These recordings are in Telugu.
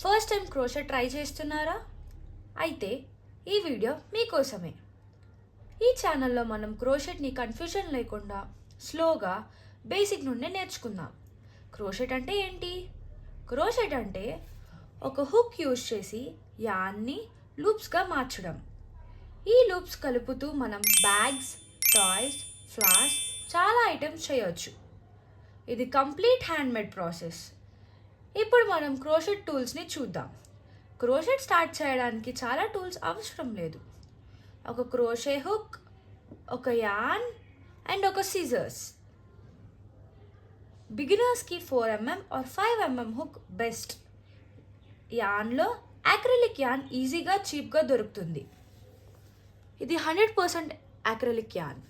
ఫస్ట్ టైం క్రోషెట్ ట్రై చేస్తున్నారా? అయితే ఈ వీడియో మీకోసమే. ఈ ఛానల్లో మనం క్రోషెట్ని కన్ఫ్యూజన్ లేకుండా స్లోగా బేసిక్ నుండి నేర్చుకుందాం. క్రోషెట్ అంటే ఏంటి? క్రోషెట్ అంటే ఒక హుక్ యూజ్ చేసి యాన్ని లూప్స్గా మార్చడం. ఈ లూప్స్ కలుపుతూ మనం బ్యాగ్స్, టాయ్స్, ఫ్లవర్స్ చాలా ఐటమ్స్ చేయొచ్చు. ఇది కంప్లీట్ హ్యాండ్మేడ్ ప్రాసెస్. ఇప్పుడు మనం క్రోషెట్ టూల్స్ని చూద్దాం. క్రోషెట్ స్టార్ట్ చేయడానికి చాలా టూల్స్ అవసరం లేదు. ఒక క్రోషే హుక్, ఒక యాన్ అండ్ ఒక సిజర్స్. బిగినర్స్కి 4mm or 5mm hook best. యాన్లో అక్రిలిక్ యాన్ ఈజీగా చీప్గా దొరుకుతుంది. ఇది 100% అక్రిలిక్ యాన్.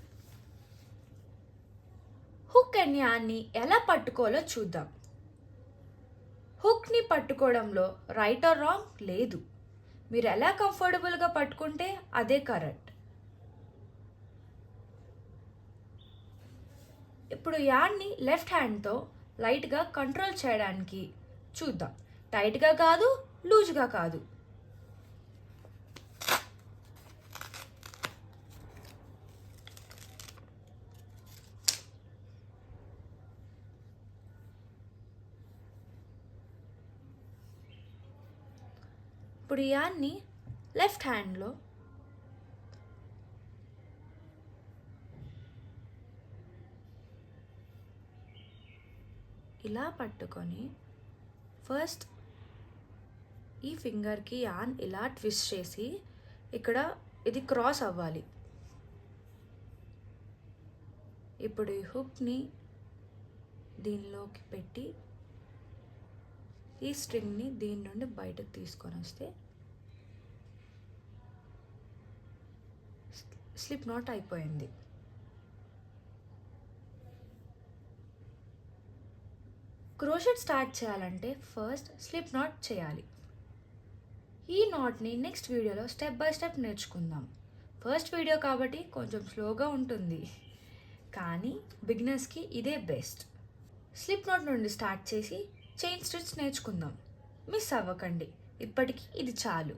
హుక్ అండ్ యాన్ని ఎలా పట్టుకోవాలో చూద్దాం. హుక్ని పట్టుకోవడంలో రైట్ ఆర్ రాంగ్ లేదు. మీరు ఎలా కంఫర్టబుల్గా పట్టుకుంటే అదే కరెక్ట్. ఇప్పుడు యాన్ని లెఫ్ట్ హ్యాండ్తో లైట్గా కంట్రోల్ చేయడానికి చూద్దాం. టైట్గా కాదు, లూజ్గా కాదు. ఇప్పుడు యాన్ని లెఫ్ట్ హ్యాండ్లో ఇలా పట్టుకొని ఫస్ట్ ఈ ఫింగర్కి యాన్ ఇలా ట్విస్ట్ చేసి ఇక్కడ ఇది క్రాస్ అవ్వాలి. ఇప్పుడు ఈ హుక్ని దీనిలోకి పెట్టి ఈ స్ట్రింగ్ని దీని నుండి బయటకు తీసుకొని వస్తే స్లిప్ నాట్ అయిపోయింది. క్రోషెట్ స్టార్ట్ చేయాలంటే ఫస్ట్ స్లిప్ నాట్ చేయాలి. ఈ నాట్ని నెక్స్ట్ వీడియోలో స్టెప్ బై స్టెప్ నేర్చుకుందాం. ఫస్ట్ వీడియో కాబట్టి కొంచెం స్లోగా ఉంటుంది, కానీ బిగినర్స్కి ఇదే బెస్ట్. స్లిప్ నాట్ నుండి స్టార్ట్ చేసి చైన్ స్టిచ్ నేర్చుకుందాం. మిస్ అవ్వకండి. ఇప్పటికీ ఇది చాలు.